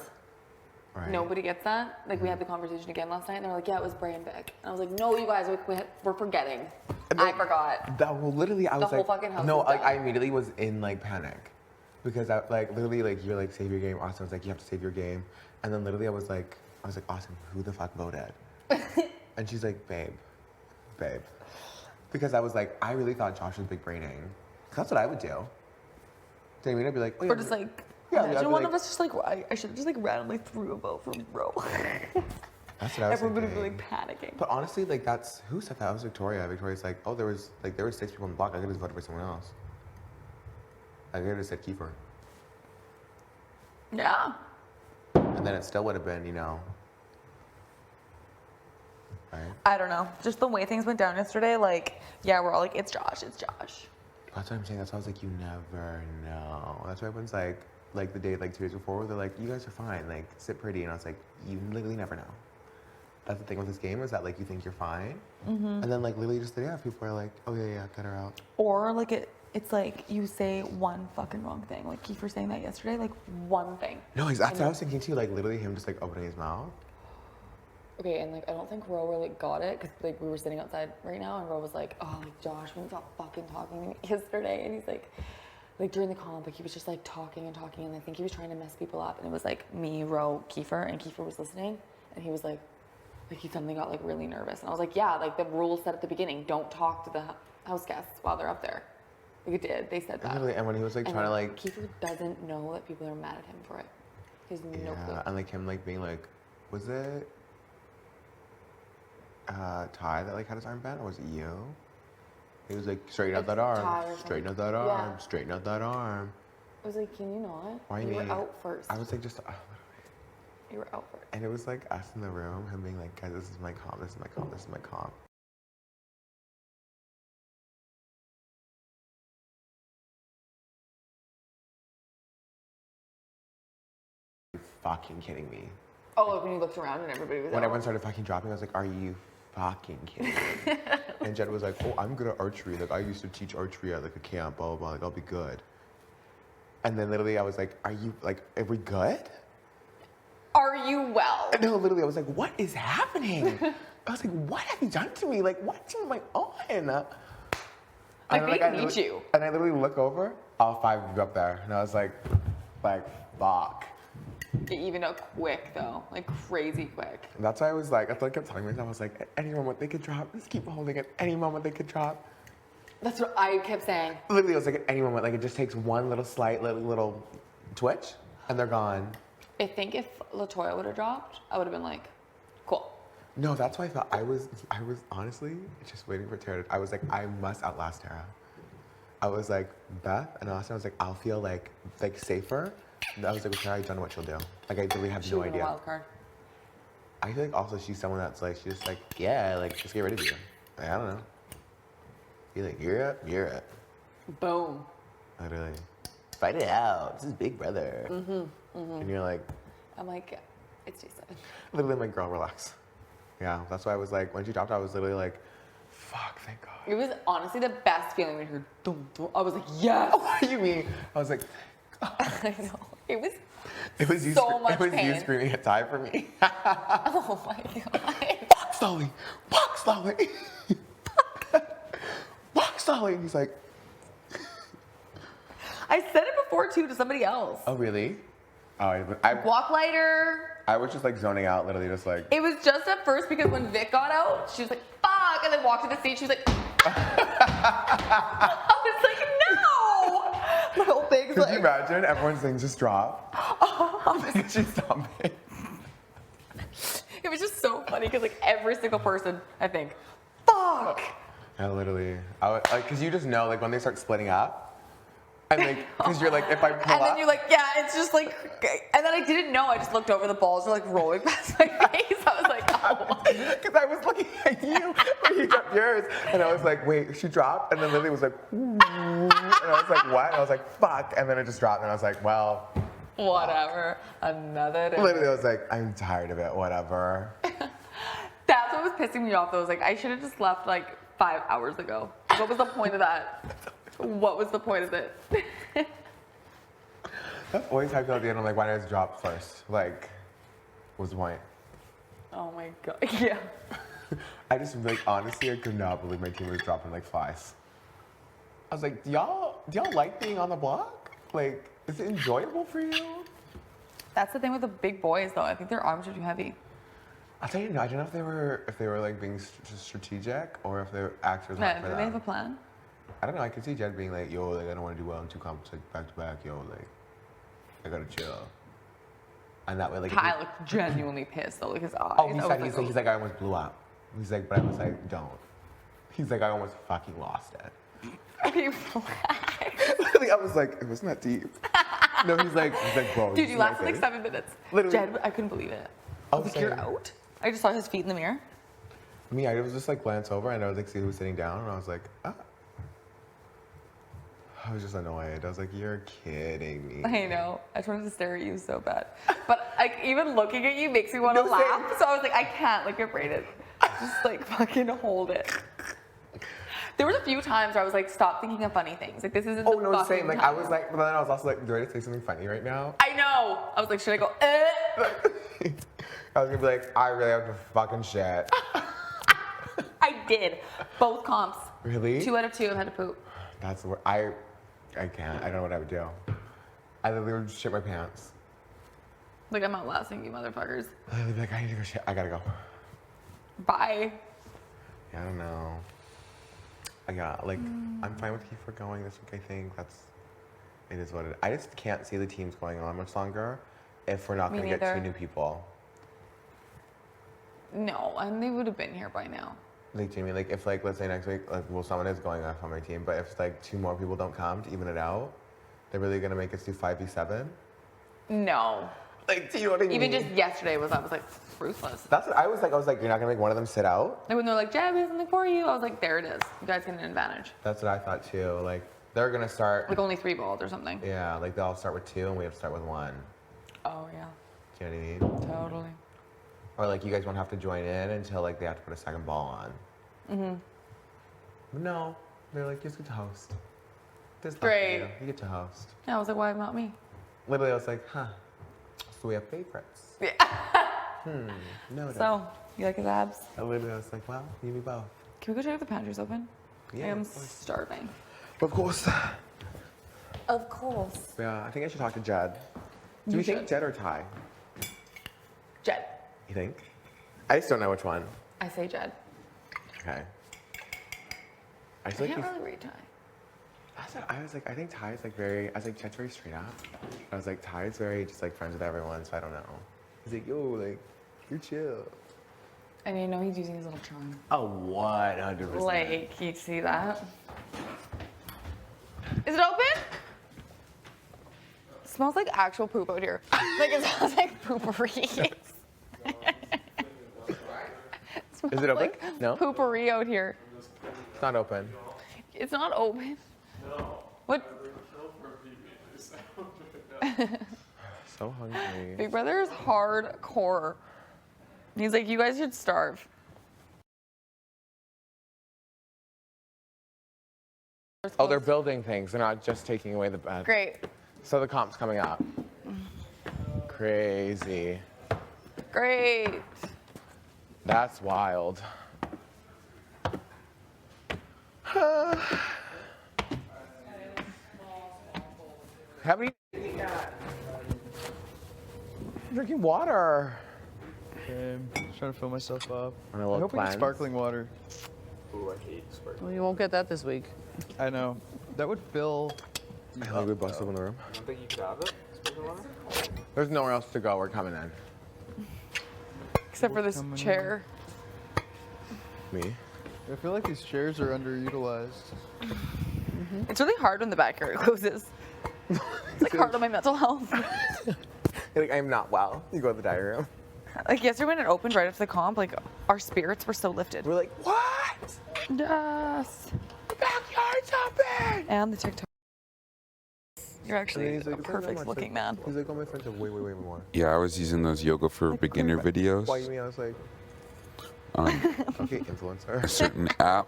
Right. Nobody gets that. Like we had the conversation again last night, and they're like, "Yeah, it was Bray and Vic." And I was like, "No, you guys, we're forgetting. I forgot." Well, literally, I was the like, whole fucking house no, was like done. I immediately was in like panic because I like literally like you're like save your game. Austin was like, you have to save your game, and then literally I was like, Austin, who the fuck voted? And she's like, babe, because I was like, I really thought Josh was big braining. That's what I would do. Do you know what I mean? I'd be like, oh, yeah, Or just like. yeah, Imagine one like, of us just like, I should have just like randomly threw a vote for Ro. That's what I was Everyone would be thinking. like panicking. But honestly, like who said that? It was Victoria. Victoria's like, oh, there were 6 people on the block. I could have just voted for someone else. I could have just said Kiefer. Yeah. And then it still would have been, you know. Right? I don't know. Just the way things went down yesterday, like, yeah, we're all like, it's Josh. That's what I'm saying. That's why I was like, you never know. That's why everyone's like the day, like 2 days before, they're like, you guys are fine. Like, sit pretty. And I was like, you literally never know. That's the thing with this game is that like you think you're fine, and then like literally just the day after, people are like, oh yeah, cut her out. Or like it's like you say one fucking wrong thing. Like Kiefer saying that yesterday, like one thing. No, that's what I was thinking too. Like literally him just like opening his mouth. Okay, and like I don't think Ro really got it because like we were sitting outside right now, and Ro was like, "Oh, like Josh, when you stop fucking talking to me yesterday," and he's like during the comp, like he was just like talking, and I think he was trying to mess people up, and it was like me, Ro, Kiefer, and Kiefer was listening, and he was like, like he suddenly got like really nervous. And I was like, yeah, like the rule said at the beginning, don't talk to the house guests while they're up there. Like it did. They said that. And when he was like trying to like. Kiefer doesn't know that people are mad at him for it. He has no clue. And like him like being like, was it Ty that like had his arm bent, or was it you? He was like, straighten out that arm, straighten out that arm, straighten out that arm. I was like, can you not? Why you me? were out first. I was like, just. You were out first. And it was like us in the room, him being like, guys, this is my comp, this is my comp, this is my comp. Fucking kidding me. Oh, like when you looked around and everybody was When out. everyone started fucking dropping, I was like, are you fucking kidding me? And Jed was like, oh, I'm good at archery. Like, I used to teach archery at like a camp, blah, blah, blah. Like, I'll be good. And then literally I was like, are we good? Are you well? No, literally, I was like, what is happening? I was like, what have you done to me? Like, what team am I on? Like, they need you. And I literally look over, all 5 of you up there. And I was like, fuck. It evened out quick, though. Like, crazy quick. And that's why I was like, I kept telling myself, I was like, at any moment they could drop. Just keep holding it. Any moment they could drop. That's what I kept saying. Literally, I was like, at any moment, like, it just takes one little slight, little twitch, and they're gone. I think if LaToya would have dropped, I would have been like, cool. No, that's why I thought I was honestly just waiting for Tara. I was like, I must outlast Tara. I was like, Beth and Austin, I was like, I'll feel like safer. And I was like, with Tara, I don't know what she'll do. Like, I really have no idea. A wild card. I feel like also she's someone that's like, she's just like, yeah, like, just get rid of you. Like, I don't know. You're like, you're up. Boom. Literally. Fight it out. This is Big Brother. And you're like. I'm like, it's Jason. Literally, I'm like, girl, relax. Yeah, that's why I was like, when she dropped out, I was literally like, fuck, thank God. It was honestly the best feeling when you heard dum, dum. I was like, yes. What do you mean? I was like, I know. It was you so much It was pain. you screaming at Ty for me. Oh my God. Walk slowly. Walk slowly. Walk slowly. And he's like. I said it before too to somebody else. Oh, really? Oh, Walk lighter. I was just like zoning out, literally just like. It was just at first because when Vic got out, she was like, fuck, and then walked to the stage, she was like, I was like, no! My whole thing's Could you imagine? Everyone's things just drop. She's stomping. It was just so funny because like every single person, I think, fuck! Yeah, literally. Cause you just know, like when they start splitting up, and like, cause you're like, if I pull and then you're like, yeah, it's just like, and then I didn't know, I just looked over, the balls were like rolling past my face. I was like, oh. Cause I was looking at you when you dropped yours, and I was like, wait, she dropped, and then Lily was like, ooh. And I was like, what? And I was like, fuck, and then it just dropped, and I was like, well. Whatever, another day. Literally, I was like, I'm tired of it, whatever. That's what was pissing me off though, was like, I should have just left like 5 hours ago. What was the point of that? What was the point of it? That's always how I feel at the end. I'm like, why did it drop first? Like, what's the point? Oh my God, yeah. I just, like, honestly, I could not believe my team was dropping like flies. I was like, do y'all like being on the block? Like, is it enjoyable for you? That's the thing with the big boys though. I think their arms are too heavy. I'll tell you, no, I don't know if they were like being strategic or if their actors Yeah, went for do they have a plan? I don't know. I could see Jed being like, yo, like, I don't want to do well in 2 comps like back to back. Yo, like, I gotta chill. And that way, like, Ty looked genuinely pissed though, like his eyes. Oh, he's like, I almost blew up. He's like, but I was like, don't. He's like, I almost fucking lost it. Okay, relax. Literally, I was like, it wasn't that deep. No, he's like, bro. Dude, you lasted like 7 minutes. Literally. Jed, I couldn't believe it. I was like, you're out? I just saw his feet in the mirror. Me, I was just like glance over and I was like, see who was sitting down, and I was like, ah. I was just annoyed. I was like, you're kidding me. I know. I just wanted to stare at you so bad. But like even looking at you makes me want to laugh. So I was like, I can't look at Brayden. Just like fucking hold it. There was a few times where I was like, stop thinking of funny things. Like this isn't Oh, no, fucking same. Like time. I was like, but then I was also like, do I need to say something funny right now? I know. I was like, should I go, I was gonna be like, I really have to fucking shit. I did. Both comps. Really? 2 out of 2 I had to poop. That's what I can't. I don't know what I would do. I literally would shit my pants. Like I'm outlasting you motherfuckers. I'd be like, I need to go shit. I gotta go. Bye. Yeah, I don't know. Yeah, like I'm fine with Kiefer going this week. I think it is what it is. I just can't see the teams going on much longer if we're not Me going to get neither. 2 new people. No, and they would have been here by now. Like Jamie, like if like let's say next week, like well someone is going off on my team, but if like 2 more people don't come to even it out, they're really gonna make us do 5v7. No. Like, do you know what I mean? Even just yesterday I was like, ruthless. That's what I was like, you're not gonna make one of them sit out? And when they're like, Jeb, we have something for you, I was like, there it is. You guys get an advantage. That's what I thought too. Like they're gonna start Like only 3 balls or something. Yeah, like they'll start with 2 and we have to start with 1. Oh yeah. Do you know what I mean? Totally. Or like you guys won't have to join in until like they have to put a second ball on. Mm-hmm. No, they're like, you just get to host. This Great. You get to host. Yeah, I was like, why not me? Literally, I was like, huh. So we have favorites. Yeah. No. So, you like his abs? I literally was like, well, you me both. Can we go check if the pantry's open? Yeah, I am of course. starving. Of course. Of course. Yeah, I think I should talk to Jed. Do You we think should. Jed or Ty? Jed. You think? I just don't know which one. I say Jed. Okay. I I feel like can't he's, really read Ty. I was like, I think Ty's like very, I was like, Jed's very straight up. I was like, Ty's very just like friends with everyone, so I don't know. He's like, yo, like, you're chill. And you know he's using his little charm. Oh, 100%. Like, you see that? Is it open? It smells like actual poop out here. Like, it smells like poopery. Is it open? Like No? poopery out here. It's not open. It's not open. No. What? So hungry. Big Brother is hardcore. He's like, you guys should starve. Oh, they're building things. They're not just taking away the bed. Great. So the comp's coming up. Crazy. Great. That's wild. How many? Drinking water. I'm trying to fill myself up. On a I little hope we get cleanse. sparkling water. Ooh, I hate sparkling. Well, you won't get that this week. I know. That would fill. I think we busted in the room. I don't think you could have it. Sparkling water? There's nowhere else to go. We're coming in. Except for this Coming in. chair. Me? I feel like these chairs are underutilized. It's really hard when the backyard closes. It's like hard on my mental health. You're like, I'm not well. You go to the diary room. Like yesterday when it opened right after the comp, like our spirits were so lifted. We're like, what? Yes. The backyard's open! And the TikTok. You're actually he's like, a "It's not that perfect much." looking man. He's like, all my friends have way, way, way more. Yeah, I was using those yoga for beginner videos Why you mean? I was like, on okay, influencer. a certain app.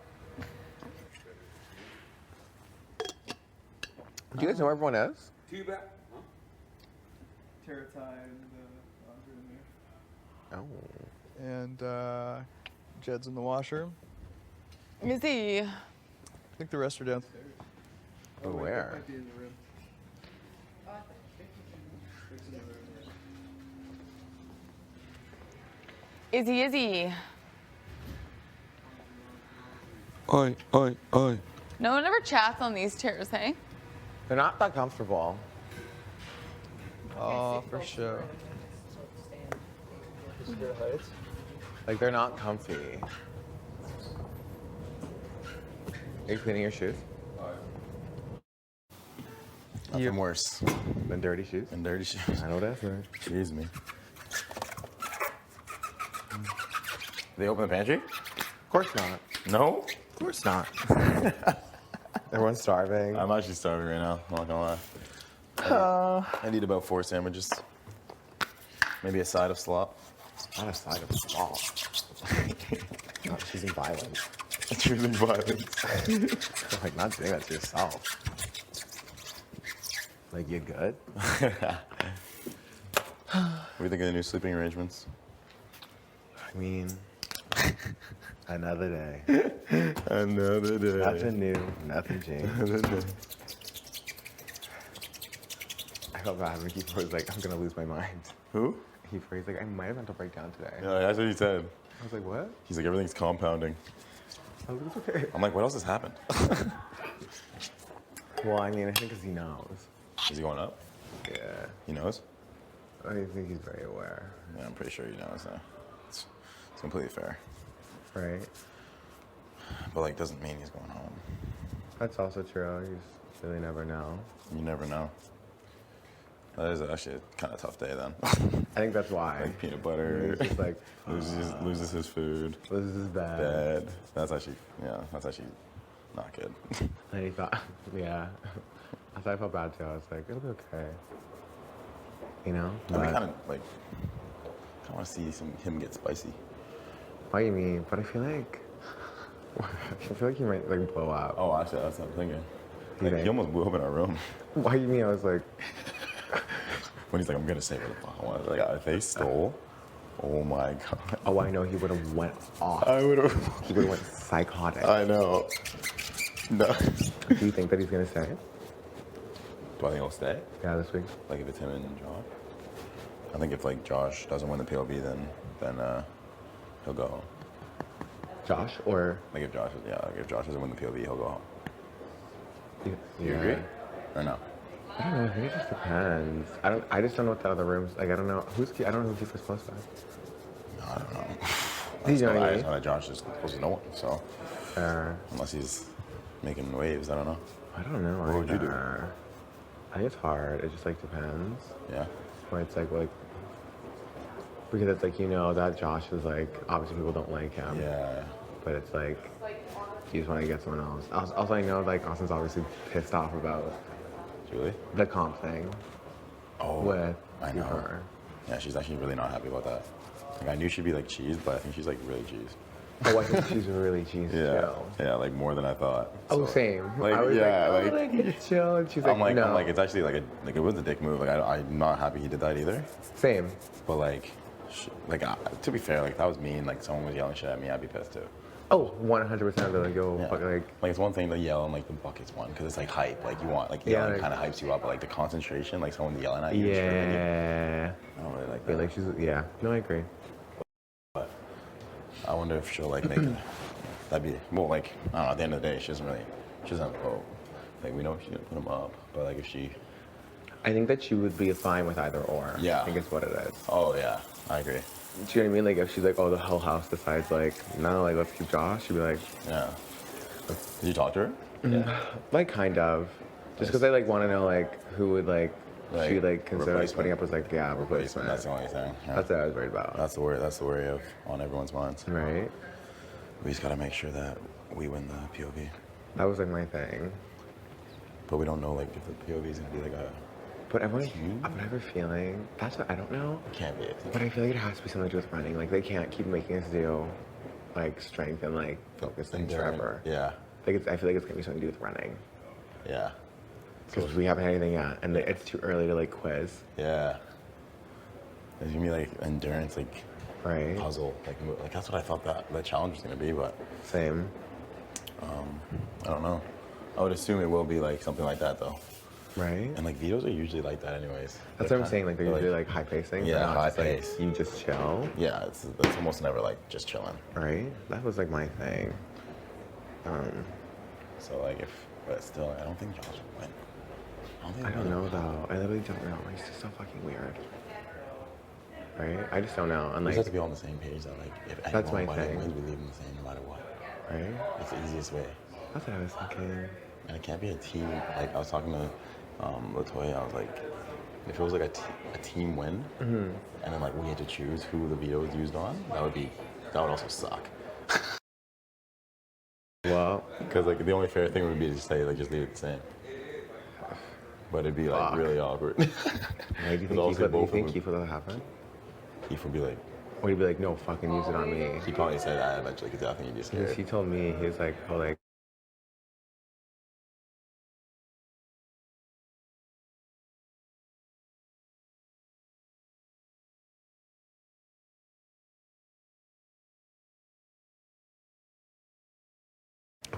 Do you guys know where everyone is? Oh. And Jed's in the washer. Is he? I think the rest are downstairs. Oh, where? Is he? Is he? Oi, oi, oi. No one ever chats on these chairs, hey? They're not that comfortable. Oh, for sure. Like, they're not comfy. Are you cleaning your shoes? Nothing worse Than dirty shoes? than dirty shoes. I know that's right. Excuse me. They open the pantry? Of course not. No? Of course not. Everyone's starving. I'm actually starving right now, I'm not gonna lie. I need about 4 sandwiches. Maybe a side of slop. Not a side of salt. Not choosing violence. Choosing violence. Like, not doing that to yourself. Like, you good? What do you think of the new sleeping arrangements? I mean, another day. Another day. Nothing new, nothing changed. Another day. I felt bad when Kiefer was like, I'm gonna lose my mind. Who? Kiefer, he's like, I might have had to break down today. Yeah, that's what he said. was like, what? He's like, everything's compounding. I was like, it's okay. I'm like, what else has happened? Well, I mean, I think because he knows. Is he going up? Yeah. He knows? I think he's very aware. Yeah, I'm pretty sure he knows. It's completely fair. Right. But like, doesn't mean he's going home. That's also true. You just really never know. You never know. That is actually a kind of tough day then. I think that's why. Like peanut butter. He's just like loses his food. Loses his bed. That's actually not good. And he thought, yeah. I thought I felt bad too. I was like, it'll be okay. You know? I kind of like, want to see him get spicy. What do you mean? But I feel like he might like blow up. Oh, actually, that's what I'm thinking. Like, he almost blew up in our room. Why do you mean? I was like, when he's like, I'm gonna say what the fuck I want. Like, if they stole, oh my god. Oh, I know he would have went off. I would have. He would have went psychotic. I know. No. Do you think that he's gonna stay? Do I think he'll stay? Yeah, this week. Like if it's him and Josh. I think if like Josh doesn't win the PLB, then he'll go home. Josh or like if Josh doesn't win the PLB, he'll go home. Yeah. You agree? Or no? I don't know. I think it just depends. I just don't know what the other rooms. Like I don't know I don't know who Kiefer's close by. No, I don't know. I just know that Josh is close to no one. So unless he's making waves, I don't know. I don't know. What would you do? I think it's hard. It just like depends. Yeah. Where it's like because it's like that Josh is like obviously people don't like him. Yeah. But it's like you just want to get someone else. Also I know like Austin's obviously pissed off about Julie? The comp thing. Oh. With I know. her. Yeah, she's actually really not happy about that. Like I knew she'd be like cheesed, but I think she's like really cheesed. Oh, I think she's really cheesed too. Yeah, like more than I thought. Oh, same. Like, I was like it's chill, and she's like, no. I'm like, it's actually like it was a dick move. Like I'm not happy he did that either. Same. But like to be fair, like if that was me and like someone was yelling shit at me, I'd be pissed too. Oh, 100%. They're like, yo, Yeah. fuck, like it's one thing to yell and like the buckets one because it's like hype. Like you want like Yeah, yelling kind of hypes you up, but like the concentration, like someone yelling at you. Yeah. I don't really like Yeah, that. like she's No, I agree. But I wonder if she'll like make it. That'd be like I don't know. At the end of the day, she doesn't have a vote. Like we know she didn't put him up, but like if she. I think that she would be fine with either or. Yeah. I think it's what it is. Oh yeah, I agree. Do you know what I mean? Like if she's like, oh, the whole house decides like, no, like let's keep Josh. She'd be like, yeah. Did you talk to her? Yeah. Like kind of, just because I like want to know like who would like she like consider like, putting up as like replacement. That's the only thing. Yeah. That's what I was worried about. That's the worry of on everyone's minds. Right. We just gotta make sure that we win the POV. That was like my thing. But we don't know like if the POV is gonna be like a. But I have a feeling that's what I don't know. It can't be. But I feel like it has to be something to do with running. Like they can't keep making us do like strength and like focus things forever. Yeah. Like I feel like it's gonna be something to do with running. Yeah. Because we haven't had anything yet, and it's too early to like quiz. Yeah. It's gonna be like endurance, like right puzzle, like that's what I thought that the challenge was gonna be, but same. I don't know. I would assume it will be like something like that though. Right. And like vetoes are usually like that anyways. That's what I'm saying. Like they're usually like high pacing. Yeah, high just, pace. Like, you just chill. Yeah, it's almost never like just chilling. Right. That was like my thing. So like but still, I don't think Josh will win. I don't know though. I literally don't know. He's just so fucking weird. Right? I just don't know. And we like, just have to be on the same page that like if that's my anyone thing. wins, we leave them the same no matter what. Right? It's the easiest way. That's what I was thinking. And it can't be a team. Like I was talking to Latoya, I was like, if it was like a team win, and then like we had to choose who the veto is used on, that would also suck. Well, because like the only fair thing would be to say like just leave it the same. But it'd be like really awkward. Why do you think Keith would happen? Keith would be like, or he'd be like, no, fucking use it on me. He probably said that eventually because I think he'd be scared. He told me, he was like, oh, like.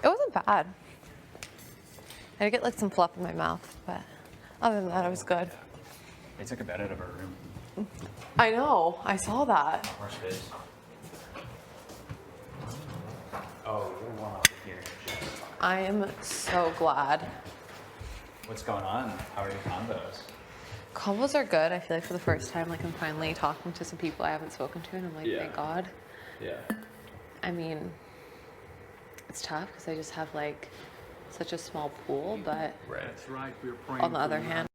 It wasn't bad. I did get like some fluff in my mouth, but other than that, it was good. They took a bed out of our room. I know. I saw that. Harsh face. Oh, you're one off here. I am so glad. What's going on? How are your combos? Combos are good. I feel like for the first time, like I'm finally talking to some people I haven't spoken to, and I'm like, thank God. Yeah. I mean, it's tough because I just have like such a small pool, but Right. on the other hand,